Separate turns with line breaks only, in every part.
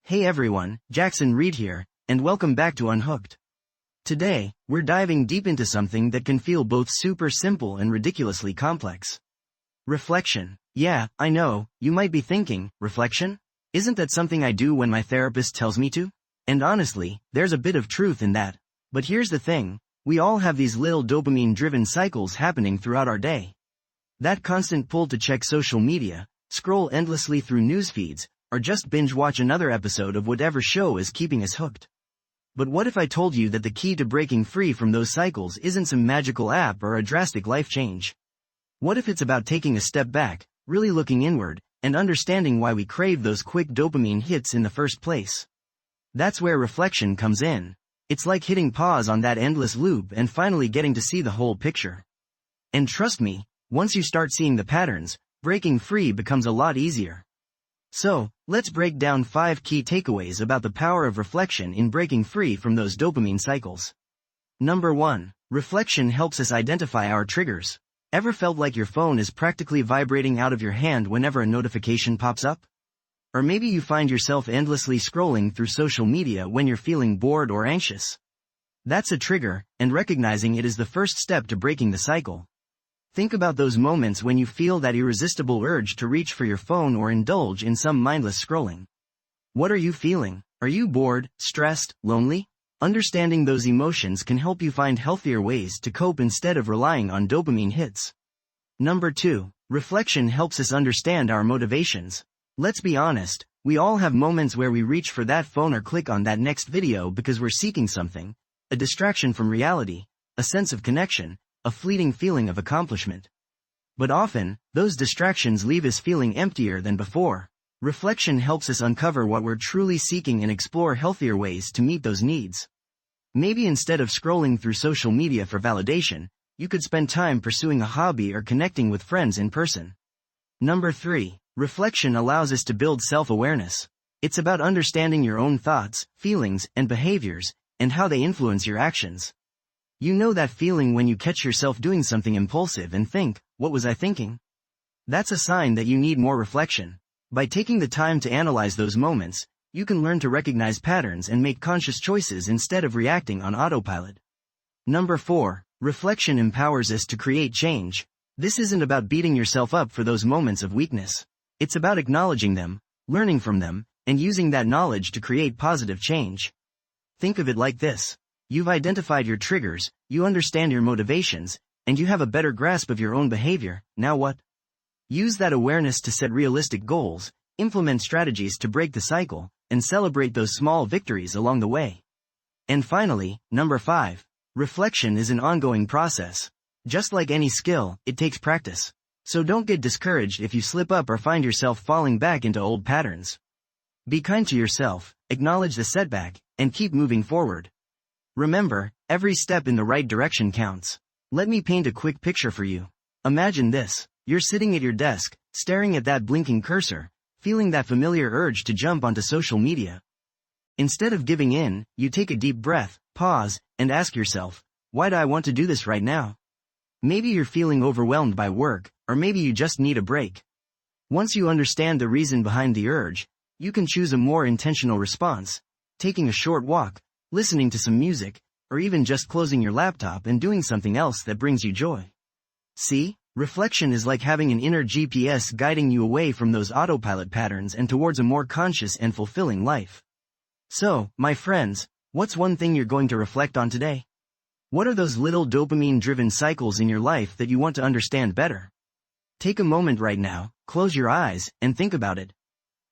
Hey everyone, Jackson Reed here, and welcome back to Unhooked. Today, we're diving deep into something that can feel both super simple and ridiculously complex. Reflection. Yeah, I know, you might be thinking, reflection? Isn't that something I do when my therapist tells me to? And honestly, there's a bit of truth in that. But here's the thing, we all have these little dopamine-driven cycles happening throughout our day. That constant pull to check social media, scroll endlessly through news feeds, or just binge-watch another episode of whatever show is keeping us hooked. But what if I told you that the key to breaking free from those cycles isn't some magical app or a drastic life change? What if it's about taking a step back, really looking inward, and understanding why we crave those quick dopamine hits in the first place? That's where reflection comes in. It's like hitting pause on that endless loop and finally getting to see the whole picture. And trust me, once you start seeing the patterns, breaking free becomes a lot easier. So, let's break down 5 key takeaways about the power of reflection in breaking free from those dopamine cycles. Number 1. Reflection helps us identify our triggers. Ever felt like your phone is practically vibrating out of your hand whenever a notification pops up? Or maybe you find yourself endlessly scrolling through social media when you're feeling bored or anxious. That's a trigger, and recognizing it is the first step to breaking the cycle. Think about those moments when you feel that irresistible urge to reach for your phone or indulge in some mindless scrolling. What are you feeling? Are you bored, stressed, lonely? Understanding those emotions can help you find healthier ways to cope instead of relying on dopamine hits. Number 2. Reflection helps us understand our motivations. Let's be honest, we all have moments where we reach for that phone or click on that next video because we're seeking something, a distraction from reality, a sense of connection, a fleeting feeling of accomplishment. But often, those distractions leave us feeling emptier than before. Reflection helps us uncover what we're truly seeking and explore healthier ways to meet those needs. Maybe instead of scrolling through social media for validation, you could spend time pursuing a hobby or connecting with friends in person. Number 3. Reflection allows us to build self-awareness. It's about understanding your own thoughts, feelings, and behaviors, and how they influence your actions. You know that feeling when you catch yourself doing something impulsive and think, what was I thinking? That's a sign that you need more reflection. By taking the time to analyze those moments, you can learn to recognize patterns and make conscious choices instead of reacting on autopilot. Number 4. Reflection empowers us to create change. This isn't about beating yourself up for those moments of weakness. It's about acknowledging them, learning from them, and using that knowledge to create positive change. Think of it like this. You've identified your triggers, you understand your motivations, and you have a better grasp of your own behavior. Now what? Use that awareness to set realistic goals, implement strategies to break the cycle, and celebrate those small victories along the way. And finally, number 5. Reflection is an ongoing process. Just like any skill, it takes practice. So don't get discouraged if you slip up or find yourself falling back into old patterns. Be kind to yourself, acknowledge the setback, and keep moving forward. Remember, every step in the right direction counts. Let me paint a quick picture for you. Imagine this. You're sitting at your desk, staring at that blinking cursor, feeling that familiar urge to jump onto social media. Instead of giving in, you take a deep breath, pause, and ask yourself, why do I want to do this right now? Maybe you're feeling overwhelmed by work, or maybe you just need a break. Once you understand the reason behind the urge, you can choose a more intentional response, taking a short walk, listening to some music, or even just closing your laptop and doing something else that brings you joy. See, reflection is like having an inner GPS guiding you away from those autopilot patterns and towards a more conscious and fulfilling life. So, my friends, what's one thing you're going to reflect on today? What are those little dopamine-driven cycles in your life that you want to understand better? Take a moment right now, close your eyes, and think about it.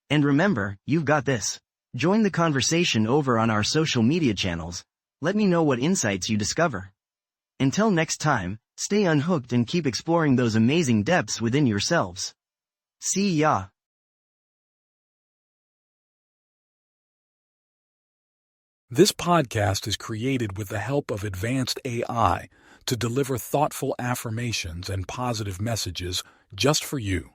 And remember, you've got this. Join the conversation over on our social media channels. Let me know what insights you discover. Until next time, stay unhooked and keep exploring those amazing depths within yourselves. See ya.
This podcast is created with the help of advanced AI to deliver thoughtful affirmations and positive messages just for you.